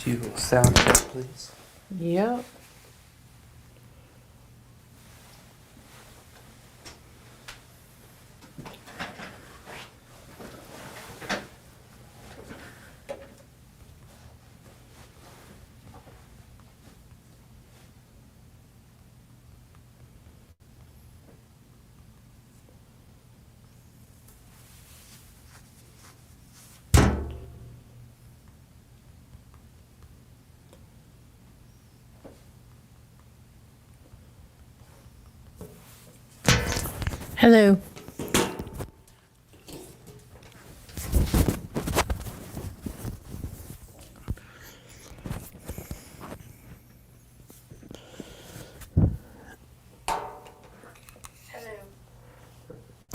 you sound check, please. Yep. Hello.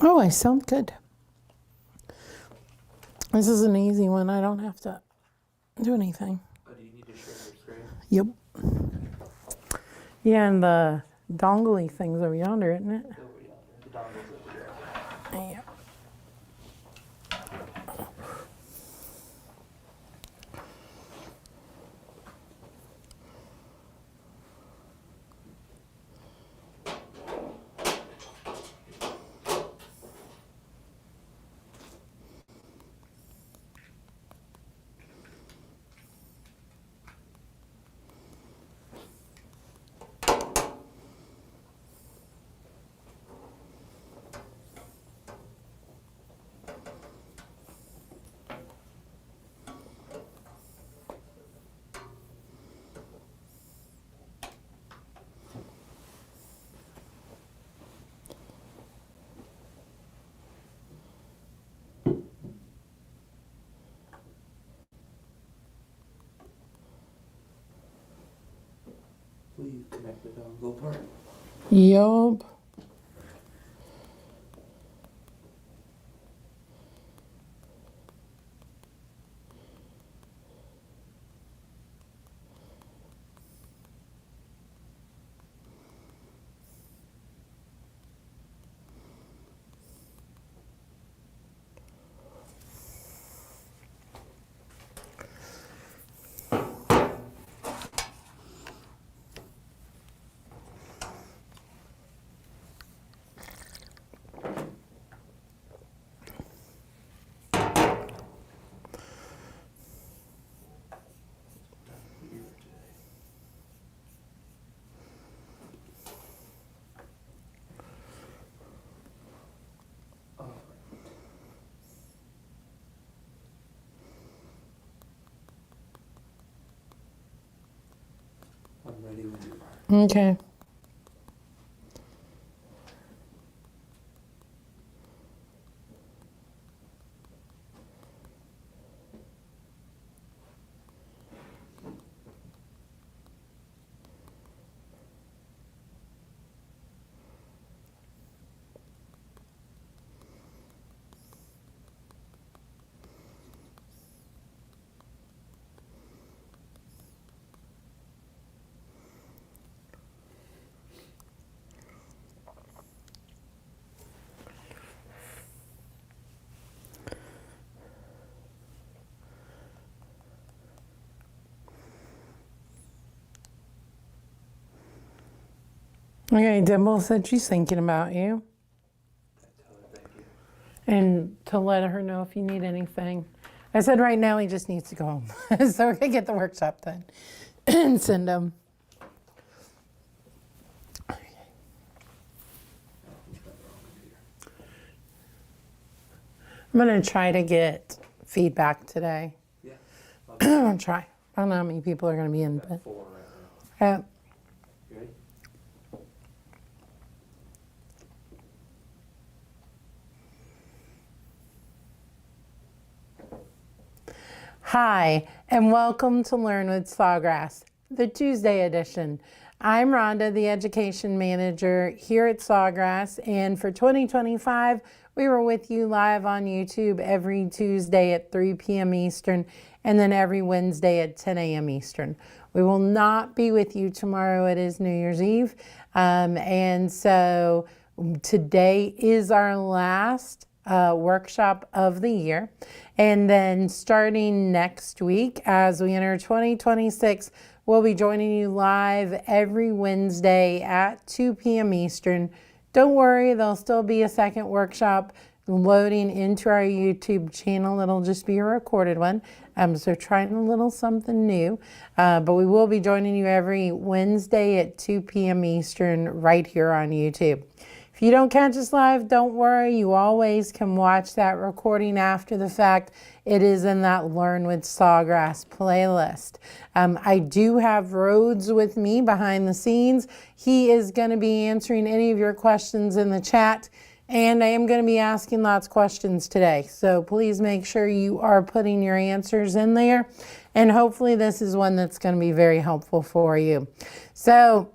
Oh, I sound good. This is an easy one. I don't have to do anything. Oh, do you need to share your screen? Yep. Yeah, and the dongly thing's over yonder, isn't it? Over yonder. The dongle's over there. Yeah. Please connect the dongle part. Yup. All right. I'm ready when you are. Okay. Okay, Dimple said she's thinking about you. Tell her thank you. And to let her know if you need anything. I said right now he just needs to go home. So we're going to get the workshop done and send him. I'm going to try to get feedback today. Yeah. I'll try. I don't know how many people are going to be in, but 4 right now. uh, You ready? hi, and welcome to Learn with Sawgrass, the Tuesday edition. I'm Rhonda, the Education Manager here at Sawgrass, and for 2025, we were with you live on YouTube every Tuesday at 3 p.m. Eastern, and then every Wednesday at 10 a.m. Eastern. We will not be with you tomorrow. It is New Year's Eve, and so today is our last workshop of the year. And then starting next week, as we enter 2026, we'll be joining you live every Wednesday at 2 p.m. Eastern. Don't worry, there'll still be a second workshop loading into our YouTube channel. It'll just be a recorded one. So trying a little something new. But we will be joining you every Wednesday at 2 p.m. Eastern right here on YouTube. If you don't catch us live, don't worry. You always can watch that recording after the fact. It is in that Learn with Sawgrass playlist. I do have Rhodes with me behind the scenes. He is going to be answering any of your questions in the chat. And I am going to be asking lots of questions today. So please make sure you are putting your answers in there. And hopefully this is one that's going to be very helpful for you. So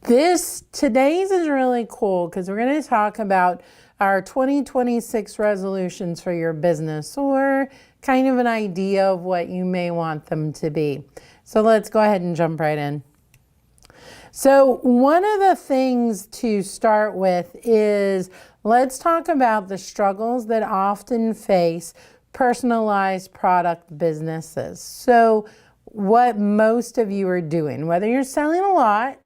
today's is really cool because we're going to talk about our 2026 resolutions for your business, or kind of an idea of what you may want them to be. So let's go ahead and jump right in. So one of the things to start with is, let's talk about the struggles that often face personalized product businesses. So what most of you are doing, whether you're selling a lot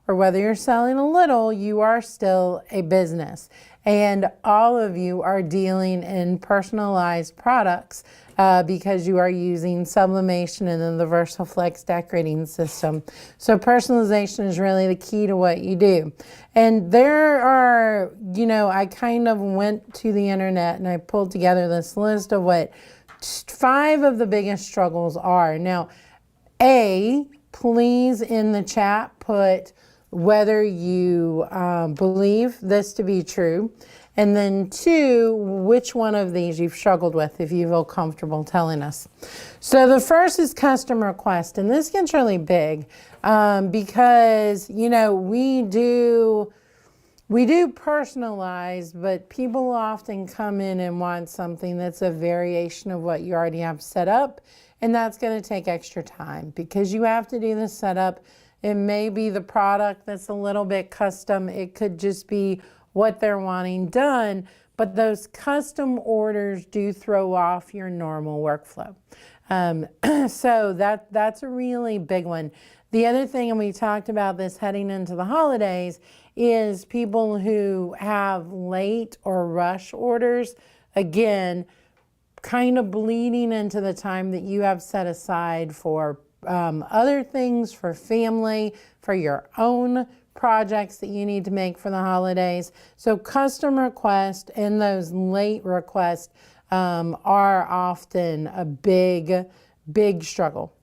or whether you're selling a little, you are still a business. And all of you are dealing in personalized products because you are using sublimation and then the VersaFlex decorating system. So personalization is really the key to what you do. And there are, I kind of went to the internet and I pulled together this list of what 5 of the biggest struggles are. Now, please in the chat put whether you believe this to be true. And then 2, which one of these you've struggled with, if you feel comfortable telling us. So the first is custom request. And this gets really big because, we do personalize, but people often come in and want something that's a variation of what you already have set up. And that's going to take extra time because you have to do the setup. It may be the product that's a little bit custom. It could just be what they're wanting done, but those custom orders do throw off your normal workflow. So that's a really big one. The other thing, and we talked about this heading into the holidays, is people who have late or rush orders, again, kind of bleeding into the time that you have set aside for other things, for family, for your own projects that you need to make for the holidays. So custom requests and those late requests are often a big struggle.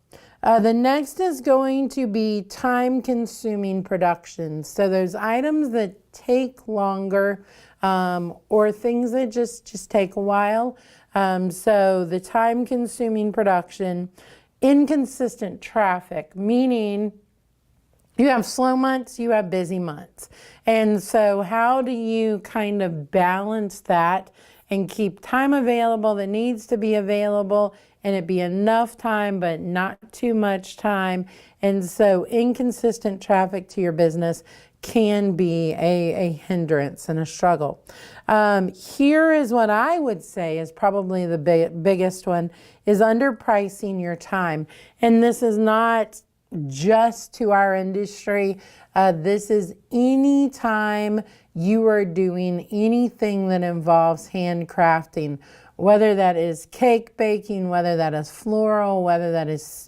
The next is going to be time-consuming production. So those items that take longer or things that just take a while. So the time-consuming production, inconsistent traffic, meaning you have slow months, you have busy months. And so how do you kind of balance that and keep time available that needs to be available, and it be enough time but not too much time? And so inconsistent traffic to your business can be a hindrance and a struggle. Here is what I would say is probably the biggest one, is underpricing your time. And this is not just to our industry. This is any time you are doing anything that involves handcrafting, whether that is cake baking, whether that is floral, whether that is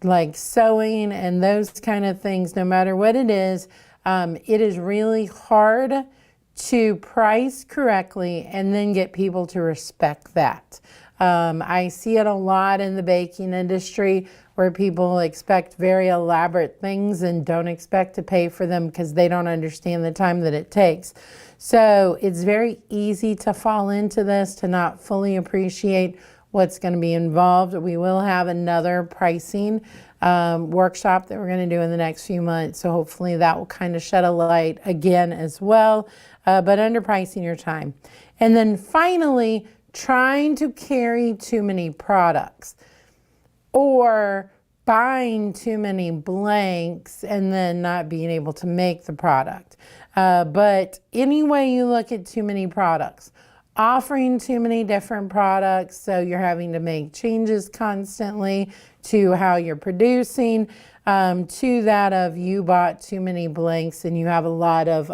like sewing and those kind of things. No matter what it is really hard to price correctly and then get people to respect that. I see it a lot in the baking industry where people expect very elaborate things and don't expect to pay for them because they don't understand the time that it takes. So it's very easy to fall into this, to not fully appreciate what's going to be involved. We will have another pricing workshop that we're going to do in the next few months. So hopefully that will kind of shed a light again as well, but underpricing your time. And then finally, trying to carry too many products or buying too many blanks and then not being able to make the product. But any way you look at too many products, offering too many different products, so you're having to make changes constantly to how you're producing, to that of you bought too many blanks and you have a lot of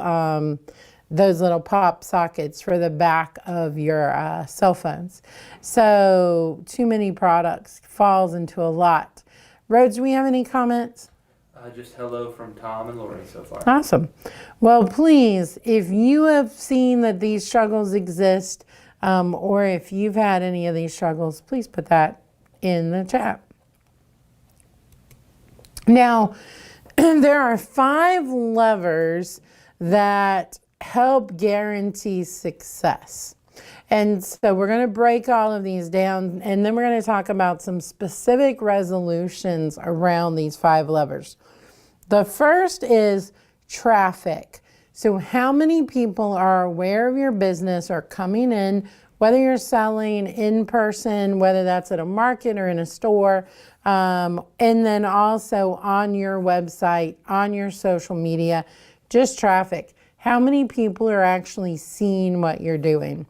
those little pop sockets for the back of your cell phones. So too many products falls into a lot. Rhodes, do we have any comments? Just hello from Tom and Lori so far. Awesome. Well, please, if you have seen that these struggles exist, or if you've had any of these struggles, please put that in the chat. Now, there are 5 levers that help guarantee success. And so we're going to break all of these down, and then we're going to talk about some specific resolutions around these 5 levers. The first is traffic. So how many people are aware of your business, are coming in, whether you're selling in person, whether that's at a market or in a store, and then also on your website, on your social media, just traffic. How many people are actually seeing what you're doing?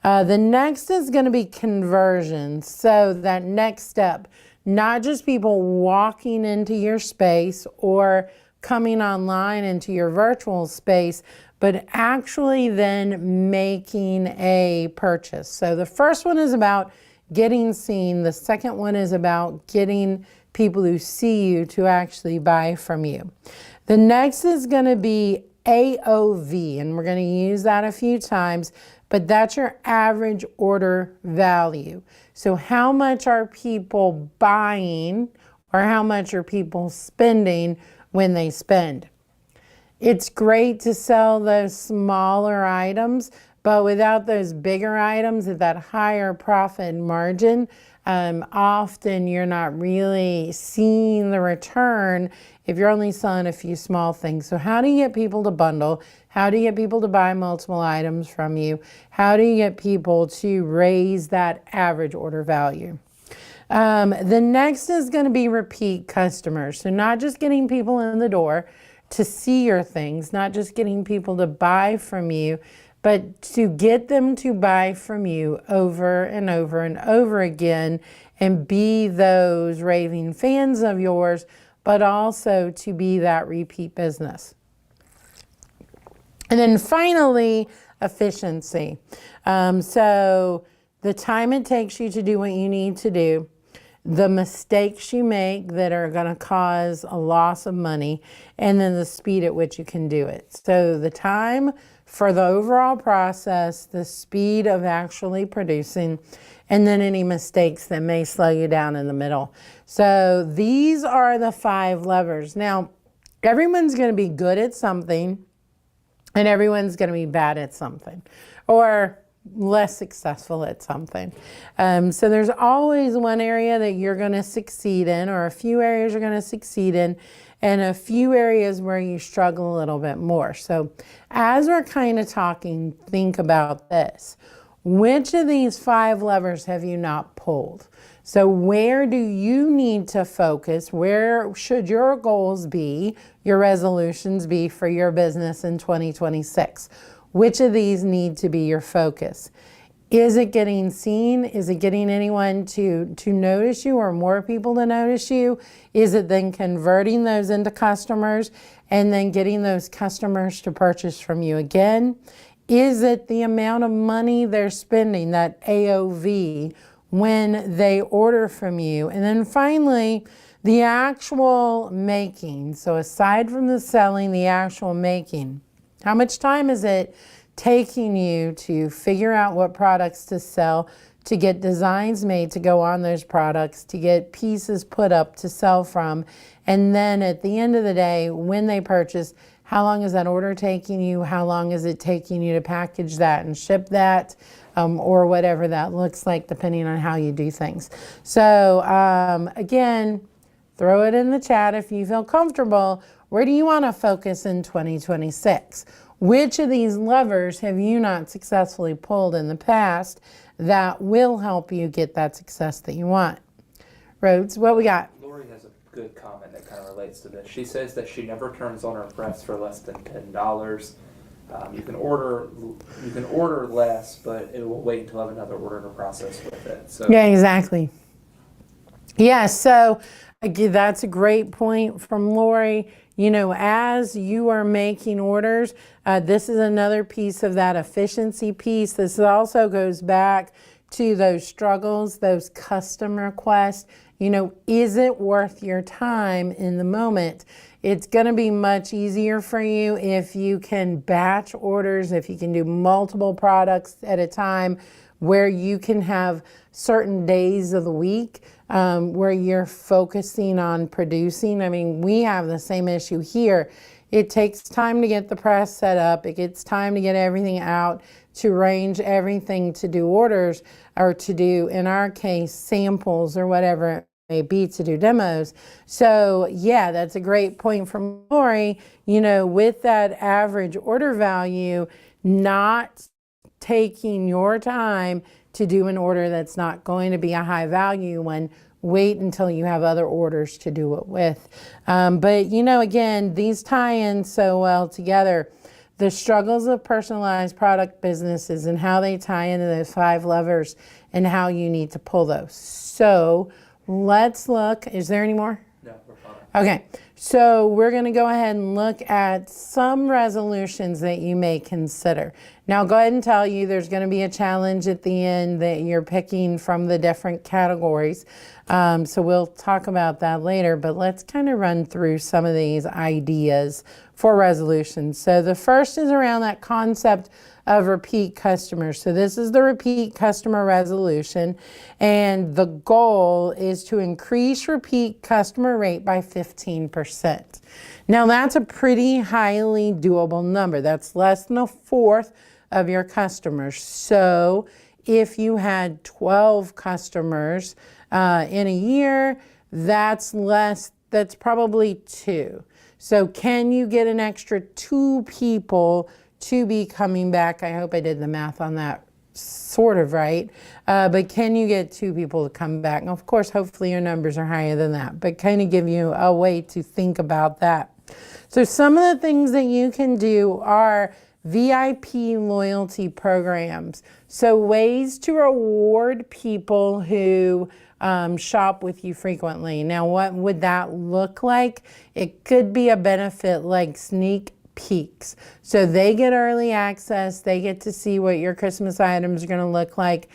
The next is going to be conversions. So that next step, not just people walking into your space or coming online into your virtual space, but actually then making a purchase. So the first one is about getting seen. The second one is about getting people who see you to actually buy from you. The next is going to be AOV, and we're going to use that a few times, but that's your average order value. So how much are people buying, or how much are people spending when they spend? It's great to sell those smaller items, but without those bigger items at that higher profit margin, often you're not really seeing the return if you're only selling a few small things. So how do you get people to bundle? How do you get people to buy multiple items from you? How do you get people to raise that average order value? The next is going to be repeat customers. So not just getting people in the door to see your things, not just getting people to buy from you, but to get them to buy from you over and over and over again and be those raving fans of yours, but also to be that repeat business. And then finally, efficiency. So the time it takes you to do what you need to do, the mistakes you make that are going to cause a loss of money, and then the speed at which you can do it. So the time for the overall process, the speed of actually producing, and then any mistakes that may slow you down in the middle. So these are the 5 levers. Now, everyone's going to be good at something, and everyone's going to be bad at something, or less successful at something. So there's always one area that you're going to succeed in, or a few areas you're going to succeed in, and a few areas where you struggle a little bit more. So as we're kind of talking, think about this. Which of these 5 levers have you not pulled? So where do you need to focus? Where should your goals be, your resolutions be for your business in 2026? Which of these need to be your focus? Is it getting seen? Is it getting anyone to notice you, or more people to notice you? Is it then converting those into customers and then getting those customers to purchase from you again? Is it the amount of money they're spending, that AOV, when they order from you? And then finally, the actual making. So aside from the selling, the actual making. How much time is it taking you to figure out what products to sell, to get designs made to go on those products, to get pieces put up to sell from, and then at the end of the day, when they purchase, how long is that order taking you? How long is it taking you to package that and ship that, or whatever that looks like, depending on how you do things. So again, throw it in the chat if you feel comfortable. Where do you want to focus in 2026? Which of these levers have you not successfully pulled in the past that will help you get that success that you want? Rhodes, what we got? Lori has a good comment that kind of relates to this. She says that she never turns on her press for less than $10. You can order less, but it will wait until I have another order to process with it. So Yeah, exactly. Yeah, so again, that's a great point from Lori. You know, as you are making orders, this is another piece of that efficiency piece. This also goes back to those struggles, those custom requests. You know, is it worth your time in the moment? It's going to be much easier for you if you can batch orders, if you can do multiple products at a time, where you can have certain days of the week where you're focusing on producing. I mean, we have the same issue here. It takes time to get the press set up. It gets time to get everything out, to arrange everything, to do orders, or to do, in our case, samples or whatever it may be, to do demos. So yeah, that's a great point from Lori. You know, with that average order value, not taking your time to do an order that's not going to be a high value one. Wait until you have other orders to do it with. But you know, again, these tie in so well together. The struggles of personalized product businesses and how they tie into those 5 levers and how you need to pull those. So let's look. Is there any more? no, we're fine. Okay, so we're going to go ahead and look at some resolutions that you may consider. Now, I'll go ahead and tell you there's going to be a challenge at the end that you're picking from the different categories. So we'll talk about that later, but let's kind of run through some of these ideas for resolutions. So the first is around that concept of repeat customers. So this is the repeat customer resolution, and the goal is to increase repeat customer rate by 15%. Now that's a pretty highly doable number. That's less than a fourth of your customers. So if you had 12 customers in a year, that's probably 2. So can you get an extra 2 people to be coming back? I hope I did the math on that sort of right. But can you get 2 people to come back? And of course, hopefully your numbers are higher than that, but kind of give you a way to think about that. So some of the things that you can do are VIP loyalty programs. So ways to reward people who shop with you frequently. Now, what would that look like? It could be a benefit like sneak peeks. So they get early access. They get to see what your Christmas items are going to look like.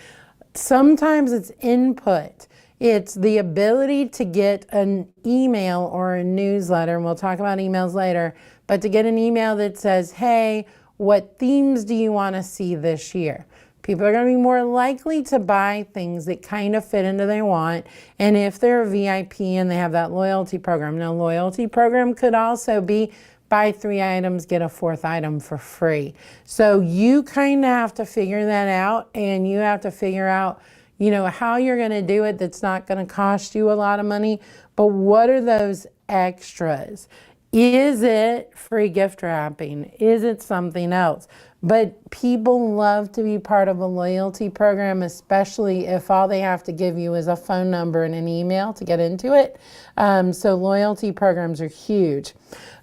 Sometimes it's input. It's the ability to get an email or a newsletter, and we'll talk about emails later, but to get an email that says, hey, what themes do you want to see this year? People are going to be more likely to buy things that kind of fit into their want. And if they're a VIP and they have that loyalty program. Now, loyalty program could also be buy 3 items, get a 4th item for free. So you kind of have to figure that out, and you have to figure out, you know, how you're going to do it that's not going to cost you a lot of money. But what are those extras? Is it free gift wrapping? Is it something else? But people love to be part of a loyalty program, especially if all they have to give you is a phone number and an email to get into it. So loyalty programs are huge.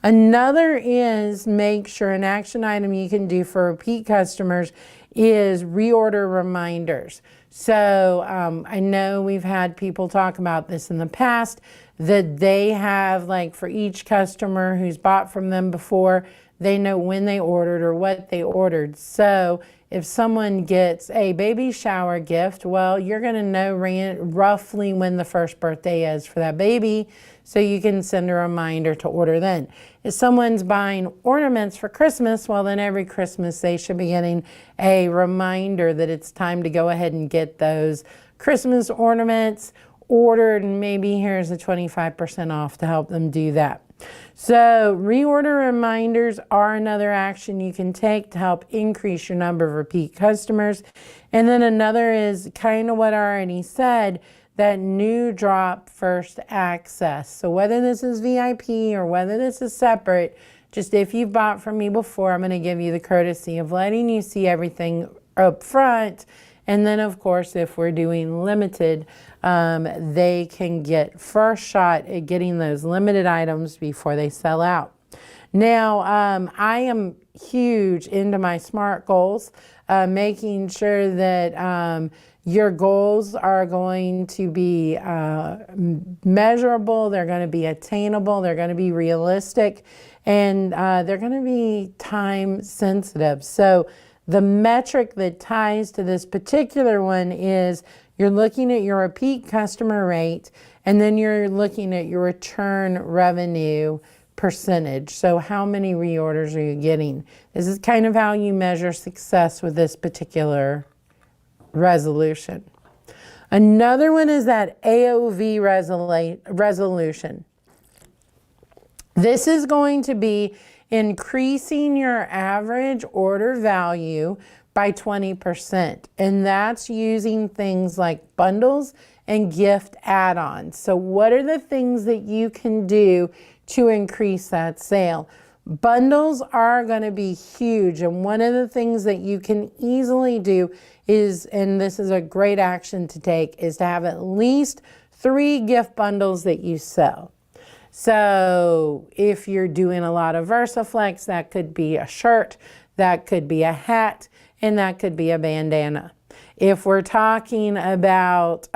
Another is make sure an action item you can do for repeat customers is reorder reminders. So I know we've had people talk about this in the past, that they have, like, for each customer who's bought from them before, they know when they ordered or what they ordered. So if someone gets a baby shower gift, well, you're going to know roughly when the first birthday is for that baby, so you can send a reminder to order then. If someone's buying ornaments for Christmas, well, then every Christmas they should be getting a reminder that it's time to go ahead and get those Christmas ornaments ordered, and maybe here's a 25% off to help them do that. So reorder reminders are another action you can take to help increase your number of repeat customers. And then another is kind of what I already said, that new drop first access. So whether this is VIP or whether this is separate, just if you've bought from me before, I'm going to give you the courtesy of letting you see everything up front. And then, of course, if we're doing limited, they can get first shot at getting those limited items before they sell out. Now, I am huge into my SMART goals, making sure that your goals are going to be measurable, they're going to be attainable, they're going to be realistic, and they're going to be time sensitive. So the metric that ties to this particular one is you're looking at your repeat customer rate, and then you're looking at your return revenue percentage. So how many reorders are you getting? This is kind of how you measure success with this particular resolution. Another one is that AOV resolution. This is going to be increasing your average order value by 20%. And that's using things like bundles and gift add-ons. So what are the things that you can do to increase that sale? Bundles are going to be huge, and one of the things that you can easily do is, and this is a great action to take, is to have at least 3 gift bundles that you sell. So if you're doing a lot of VersaFlex, that could be a shirt, that could be a hat, and that could be a bandana. If we're talking about,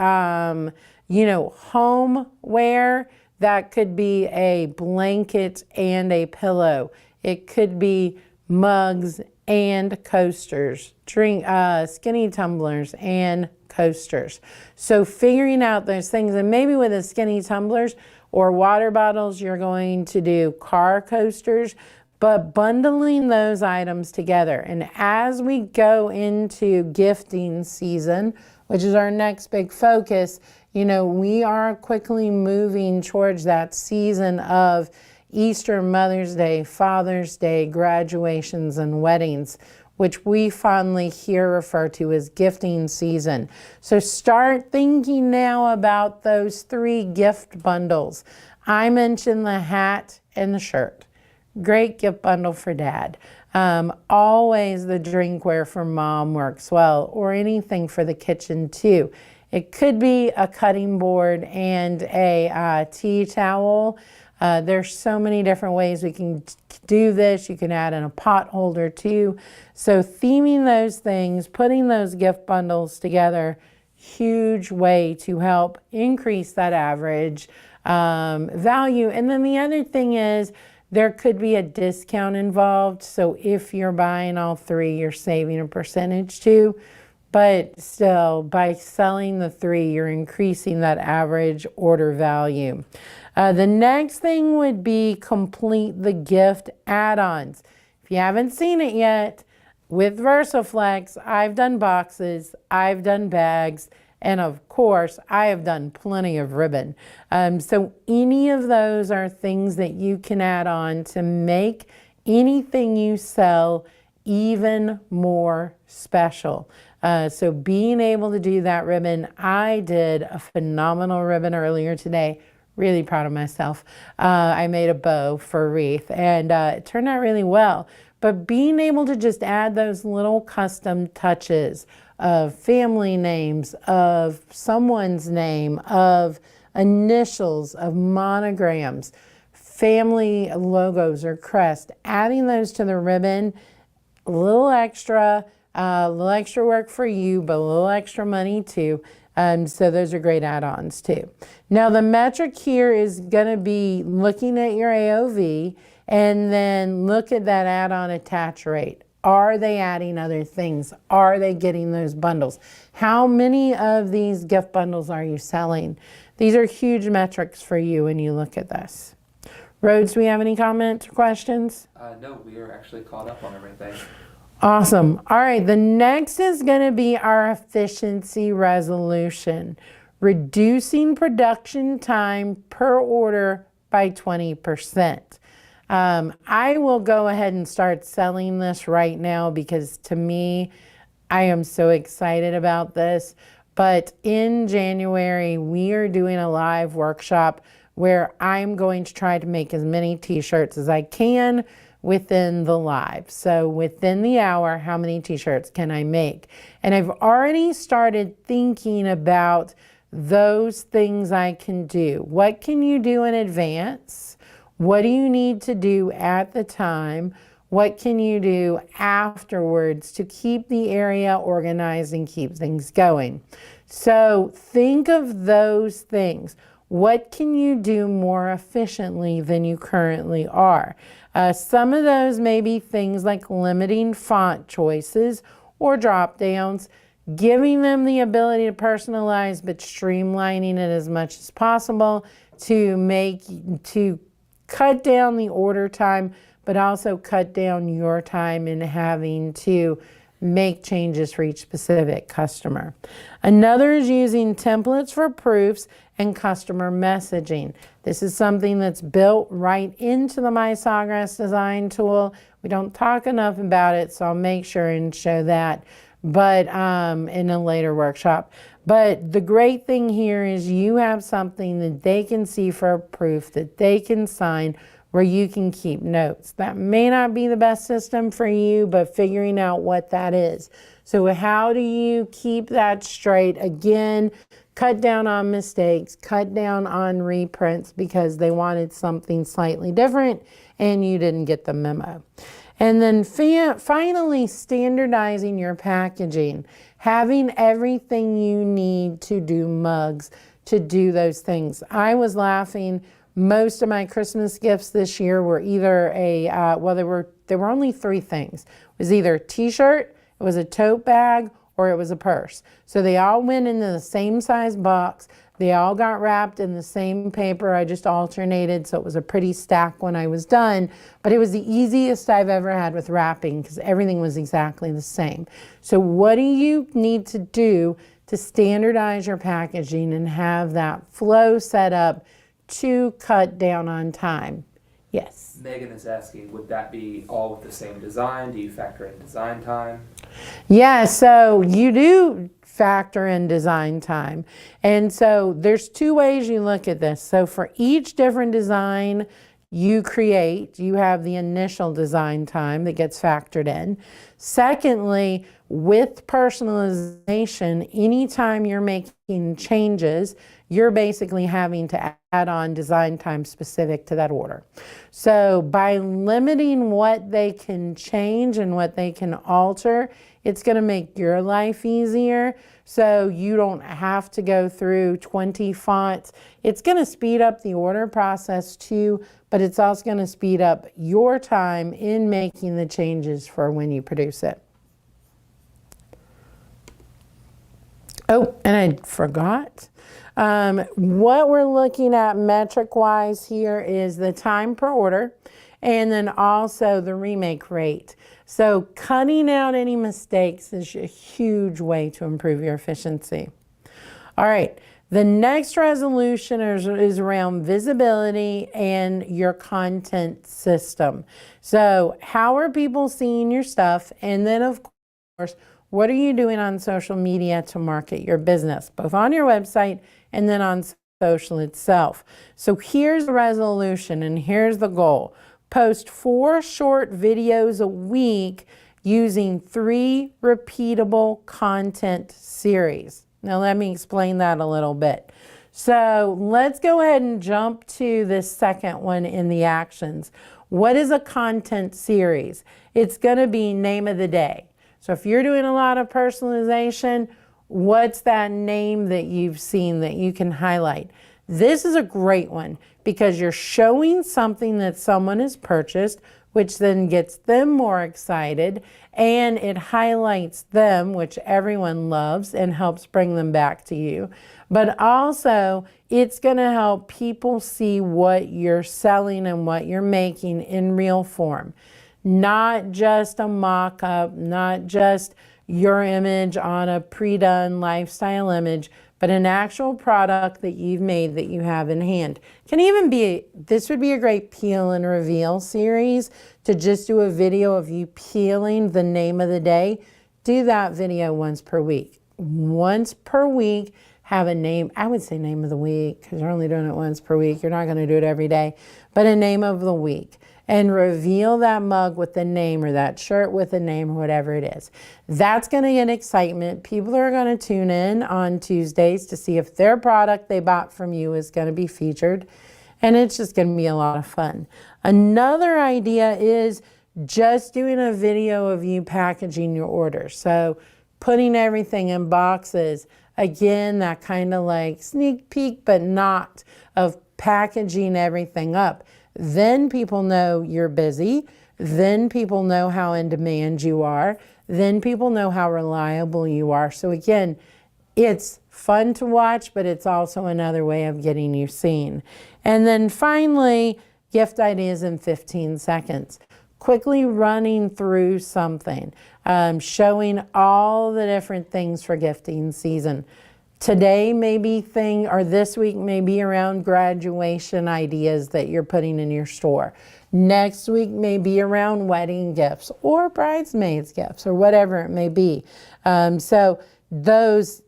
homeware, that could be a blanket and a pillow. It could be mugs and coasters, skinny tumblers and coasters. So figuring out those things, and maybe with the skinny tumblers or water bottles, you're going to do car coasters, but bundling those items together. And as we go into gifting season, which is our next big focus, we are quickly moving towards that season of Easter, Mother's Day, Father's Day, graduations, and weddings, which we fondly here refer to as gifting season. So start thinking now about those 3 gift bundles. I mentioned the hat and the shirt. Great gift bundle for dad. Always the drinkware for mom works well, or anything for the kitchen too. It could be a cutting board and a tea towel. There's so many different ways we can do this. You can add in a pot holder too. So theming those things, putting those gift bundles together, huge way to help increase that average value. And then the other thing is, there could be a discount involved. So if you're buying all 3, you're saving a percentage too. But still, by selling the 3, you're increasing that average order value. The next thing would be complete the gift add-ons. If you haven't seen it yet, with VersaFlex, I've done boxes, I've done bags, and of course, I have done plenty of ribbon. So any of those are things that you can add on to make anything you sell even more special. So being able to do that ribbon, I did a phenomenal ribbon earlier today. Really proud of myself. I made a bow for a wreath, and it turned out really well. But being able to just add those little custom touches of family names, of someone's name, of initials, of monograms, family logos or crest, adding those to the ribbon, a little extra work for you, but a little extra money too. So those are great add-ons too. Now the metric here is going to be looking at your AOV and then look at that add-on attach rate. Are they adding other things? Are they getting those bundles? How many of these gift bundles are you selling? These are huge metrics for you when you look at this. Rhodes, do we have any comments or questions? No, we are actually caught up on everything. Awesome. All right, the next is going to be our efficiency resolution. Reducing production time per order by 20%. I will go ahead and start selling this right now because to me, I am so excited about this. But in January, we are doing a live workshop where I'm going to try to make as many t-shirts as I can within the live. So within the hour, how many t-shirts can I make? And I've already started thinking about those things I can do. What can you do in advance? What do you need to do at the time? What can you do afterwards to keep the area organized and keep things going? So think of those things. What can you do more efficiently than you currently are? Some of those may be things like limiting font choices or drop downs, giving them the ability to personalize, but streamlining it as much as possible to cut down the order time, but also cut down your time in having to make changes for each specific customer. Another is using templates for proofs and customer messaging. This is something that's built right into the My Sawgrass design tool. We don't talk enough about it, so I'll make sure and show that, but in a later workshop. But the great thing here is you have something that they can see for a proof, that they can sign, where you can keep notes. That may not be the best system for you, but figuring out what that is. So how do you keep that straight? Again, cut down on mistakes, cut down on reprints because they wanted something slightly different and you didn't get the memo. And then finally, standardizing your packaging, having everything you need to do mugs, to do those things. I was laughing. Most of my Christmas gifts this year were either there were only 3 things. It was either a t-shirt, it was a tote bag, or it was a purse. So they all went into the same size box. They all got wrapped in the same paper. I just alternated, so it was a pretty stack when I was done. But it was the easiest I've ever had with wrapping because everything was exactly the same. So what do you need to do to standardize your packaging and have that flow set up to cut down on time? Yes. Megan is asking, would that be all with the same design? Do you factor in design time? Yeah, so you do factor in design time. And so there's 2 ways you look at this. So for each different design you create, you have the initial design time that gets factored in. Secondly, with personalization, anytime you're making changes, you're basically having to add on design time specific to that order. So by limiting what they can change and what they can alter, it's going to make your life easier. So you don't have to go through 20 fonts. It's going to speed up the order process too, but it's also going to speed up your time in making the changes for when you produce it. Oh, and I forgot. What we're looking at metric-wise here is the time per order and then also the remake rate. So cutting out any mistakes is a huge way to improve your efficiency. All right, the next resolution is around visibility and your content system. So how are people seeing your stuff? And then of course, what are you doing on social media to market your business, both on your website and then on social itself? So here's the resolution and here's the goal. Post 4 short videos a week using 3 repeatable content series. Now let me explain that a little bit. So let's go ahead and jump to this second one in the actions. What is a content series? It's going to be name of the day. So if you're doing a lot of personalization, what's that name that you've seen that you can highlight? This is a great one because you're showing something that someone has purchased, which then gets them more excited, and it highlights them, which everyone loves, and helps bring them back to you. But also, it's going to help people see what you're selling and what you're making in real form. Not just a mock-up, not just your image on a pre-done lifestyle image, but an actual product that you've made that you have in hand. Can even be, this would be a great peel and reveal series to just do a video of you peeling the name of the day. Do that video once per week. Once per week, have a name, I would say name of the week, because you're only doing it once per week. You're not going to do it every day, but a name of the week. and reveal that mug with the name or that shirt with the name or whatever it is. That's going to get excitement. People are going to tune in on Tuesdays to see if their product they bought from you is going to be featured. And it's just going to be a lot of fun. Another idea is just doing a video of you packaging your order. So putting everything in boxes. Again, that kind of like sneak peek, but not of packaging everything up. Then people know you're busy. Then people know how in demand you are. Then people know how reliable you are. So again, it's fun to watch, but it's also another way of getting you seen. And then finally, gift ideas in 15 seconds. Quickly running through something, showing all the different things for gifting season. Today or this week may be around graduation ideas that you're putting in your store. Next week may be around wedding gifts or bridesmaids gifts or whatever it may be. So those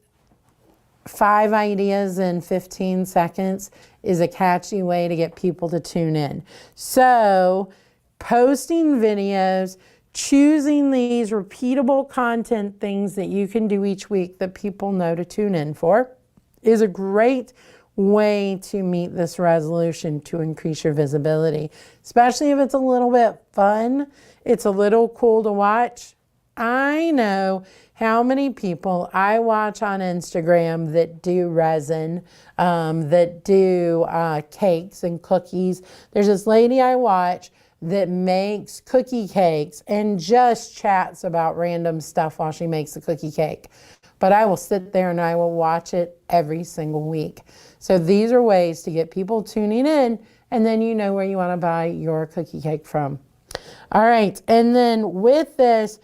5 ideas in 15 seconds is a catchy way to get people to tune in. So posting videos, choosing these repeatable content things that you can do each week that people know to tune in for is a great way to meet this resolution to increase your visibility, especially if it's a little bit fun. It's a little cool to watch. I know how many people I watch on Instagram that do resin, that do cakes and cookies. There's this lady I watch that makes cookie cakes and just chats about random stuff while she makes the cookie cake. But I will sit there and I will watch it every single week. So these are ways to get people tuning in, and then you know where you want to buy your cookie cake from. All right, and then with this,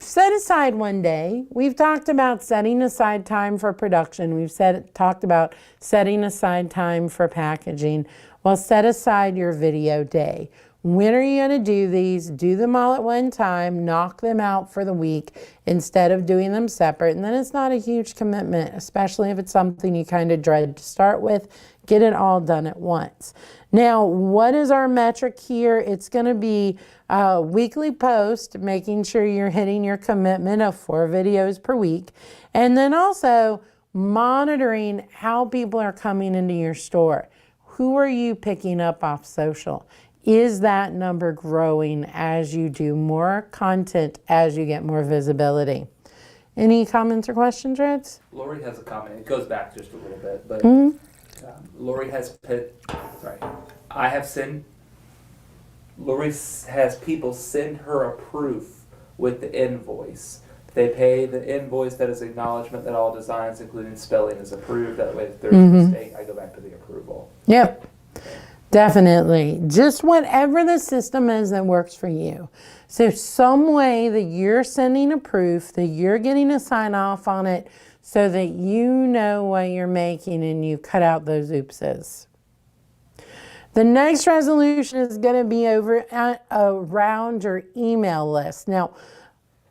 set aside one day. We've talked about setting aside time for production. We've talked about setting aside time for packaging. Well, set aside your video day. When are you going to do these? Do them all at one time, knock them out for the week instead of doing them separate. And then it's not a huge commitment, especially if it's something you kind of dread to start with. Get it all done at once. Now, what is our metric here? It's going to be a weekly post, making sure you're hitting your commitment of 4 videos per week. And then also monitoring how people are coming into your store. Who are you picking up off social? Is that number growing as you do more content, as you get more visibility? Any comments or questions, Reds? Lori has a comment. It goes back just a little bit, but Lori has Lori has people send her a proof with the invoice. They pay the invoice that is acknowledgement that all designs, including spelling, is approved. That way, if there's a mistake, I go back to the approval. Yep. Definitely. Just whatever the system is that works for you. So some way that you're sending a proof, that you're getting a sign off on it so that you know what you're making and you cut out those oopses. The next resolution is going to be around your email list. Now,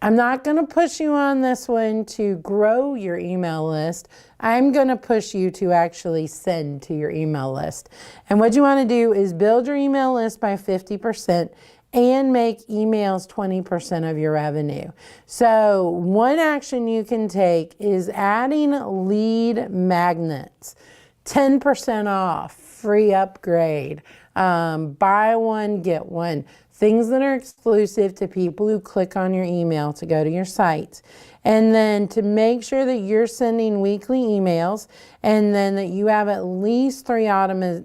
I'm not going to push you on this one to grow your email list. I'm going to push you to actually send to your email list. And what you want to do is build your email list by 50% and make emails 20% of your revenue. So one action you can take is adding lead magnets. 10% off, free upgrade, buy one, get one. Things that are exclusive to people who click on your email to go to your site. And then to make sure that you're sending weekly emails, and then that you have at least 3 automations.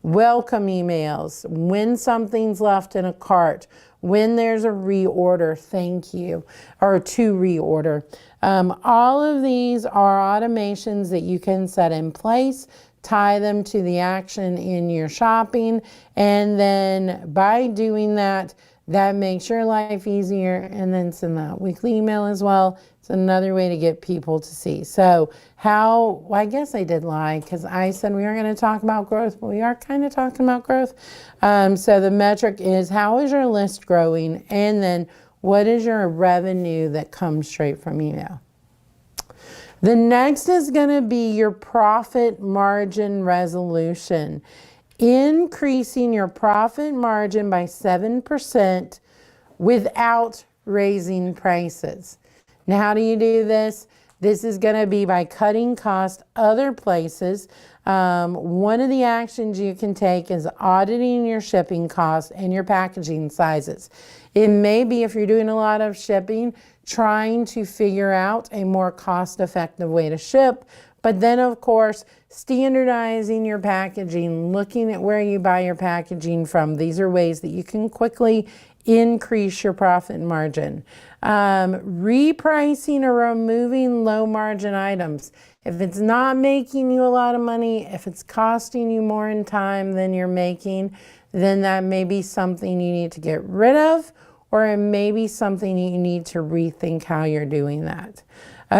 Welcome emails, when something's left in a cart, when there's a reorder, thank you, or to reorder. All of these are automations that you can set in place, tie them to the action in your shopping, and then by doing that, that makes your life easier. And then send that weekly email as well. It's another way to get people to see. So I guess I did lie because I said we were going to talk about growth, but we are kind of talking about growth. So the metric is, how is your list growing? And then what is your revenue that comes straight from email? The next is going to be your profit margin resolution. increasing your profit margin by 7% without raising prices. Now, how do you do this? This is going to be by cutting costs other places. One of the actions you can take is auditing your shipping costs and your packaging sizes. It may be, if you're doing a lot of shipping, trying to figure out a more cost-effective way to ship. But then, of course, standardizing your packaging, looking at where you buy your packaging from. These are ways that you can quickly increase your profit margin. Repricing or removing low margin items. If it's not making you a lot of money, if it's costing you more in time than you're making, then that may be something you need to get rid of, or it may be something you need to rethink how you're doing that.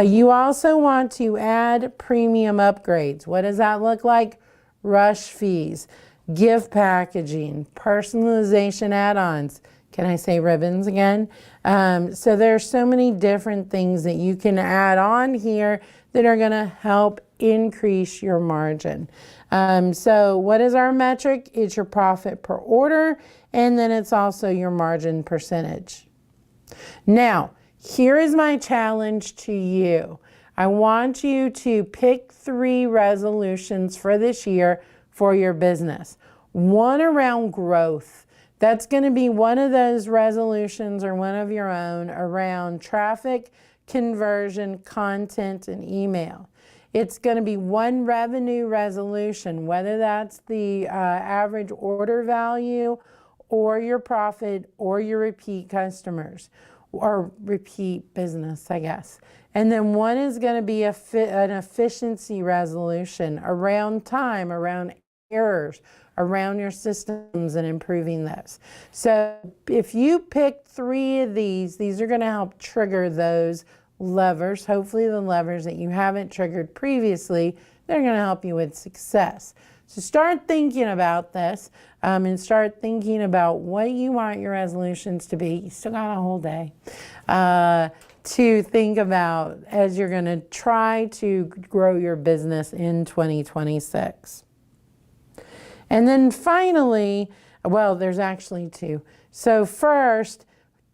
You also want to add premium upgrades. What does that look like? Rush fees, gift packaging, personalization add-ons. Can I say ribbons again? So there's so many different things that you can add on here that are gonna help increase your margin. So what is our metric? It's your profit per order, and then it's also your margin percentage. Now, here is my challenge to you. I want you to pick 3 resolutions for this year for your business. One around growth. That's going to be one of those resolutions, or one of your own, around traffic, conversion, content, and email. It's going to be one revenue resolution, whether that's the average order value, or your profit, or your repeat customers, or repeat business, I guess. And then one is going to be an efficiency resolution around time, around errors, around your systems, and improving those. So if you pick 3 of these are going to help trigger those levers, hopefully the levers that you haven't triggered previously. They're going to help you with success. So start thinking about this, and start thinking about what you want your resolutions to be. You still got a whole day to think about as you're going to try to grow your business in 2026. And then finally, well, there's actually 2. So first,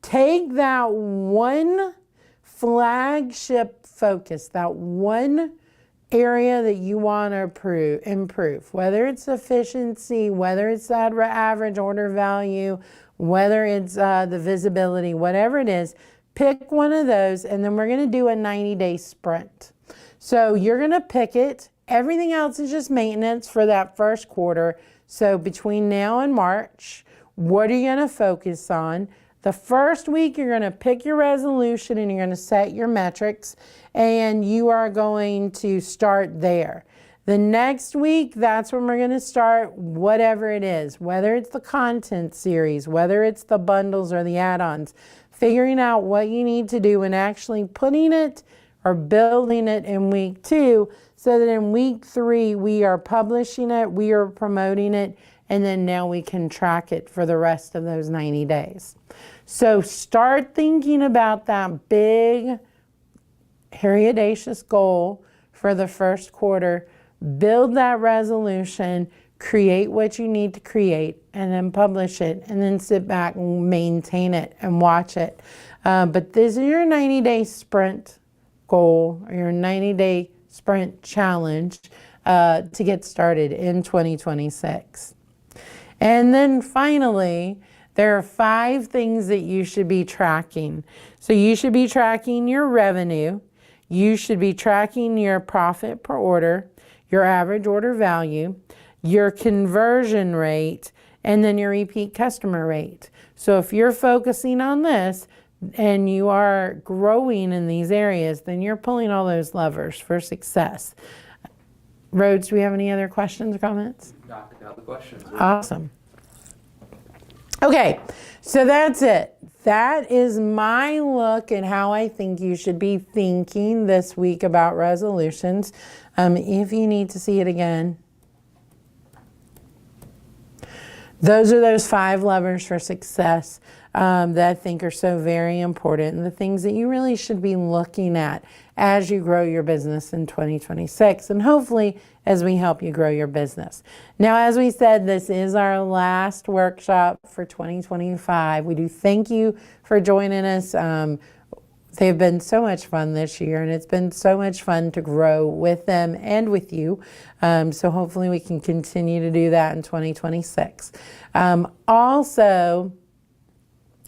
take that one flagship focus, that one area that you want to improve, whether it's efficiency, whether it's that average order value, whether it's the visibility, whatever it is, pick one of those, and then we're going to do a 90-day sprint. So you're going to pick it. Everything else is just maintenance for that first quarter. So between now and March, what are you going to focus on? The first week, you're going to pick your resolution and you're going to set your metrics, and you are going to start there. The next week, that's when we're going to start whatever it is, whether it's the content series, whether it's the bundles or the add-ons, figuring out what you need to do and actually putting it or building it in week 2, so that in week 3, we are publishing it, we are promoting it, and then now we can track it for the rest of those 90 days. So start thinking about that big, hairy, audacious goal for the first quarter. Build that resolution, create what you need to create, and then publish it, and then sit back and maintain it and watch it. But this is your 90-day sprint goal, or your 90-day sprint challenge to get started in 2026. And then finally, there are 5 things that you should be tracking. So you should be tracking your revenue, you should be tracking your profit per order, your average order value, your conversion rate, and then your repeat customer rate. So if you're focusing on this and you are growing in these areas, then you're pulling all those levers for success. Rhodes, do we have any other questions or comments? Knocked out the questions. Awesome. Okay, so that's it. That is my look at how I think you should be thinking this week about resolutions. If you need to see it again, Those are those 5 levers for success that I think are so very important, and the things that you really should be looking at as you grow your business in 2026, and hopefully as we help you grow your business. Now, as we said, this is our last workshop for 2025. We do thank you for joining us. They've been so much fun this year, and it's been so much fun to grow with them and with you. So hopefully we can continue to do that in 2026. Also,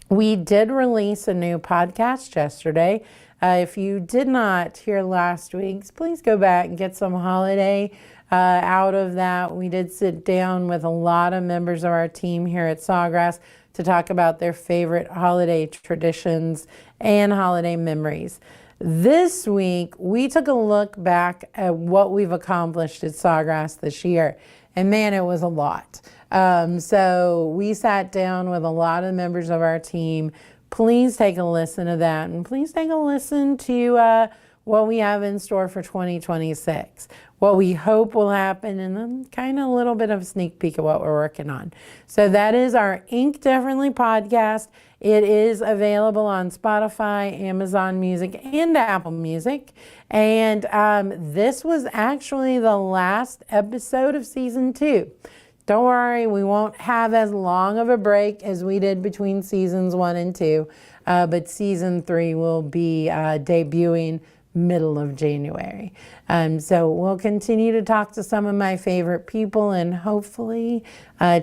we did release a new podcast yesterday. If you did not hear last week's, please go back and get some holiday out of that. We did sit down with a lot of members of our team here at Sawgrass to talk about their favorite holiday traditions and holiday memories. This week, we took a look back at what we've accomplished at Sawgrass this year. And man, it was a lot. So we sat down with a lot of members of our team. Please take a listen to that, and please take a listen to what we have in store for 2026, what we hope will happen, and then kind of a little bit of a sneak peek of what we're working on. So that is our Ink Differently podcast. It is available on Spotify, Amazon Music, and Apple Music. And this was actually the last episode of season 2. Don't worry, we won't have as long of a break as we did between seasons 1 and 2, but season 3 will be debuting middle of January. So we'll continue to talk to some of my favorite people and hopefully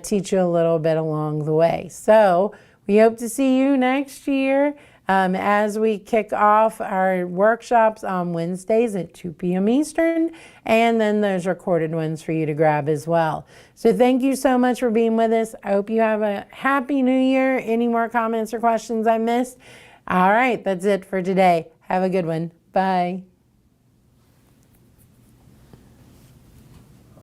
teach you a little bit along the way. So we hope to see you next year as we kick off our workshops on Wednesdays at 2 p.m. Eastern, and then there's recorded ones for you to grab as well. So thank you so much for being with us. I hope you have a happy new year. Any more comments or questions I missed? All right, that's it for today. Have a good one. Bye.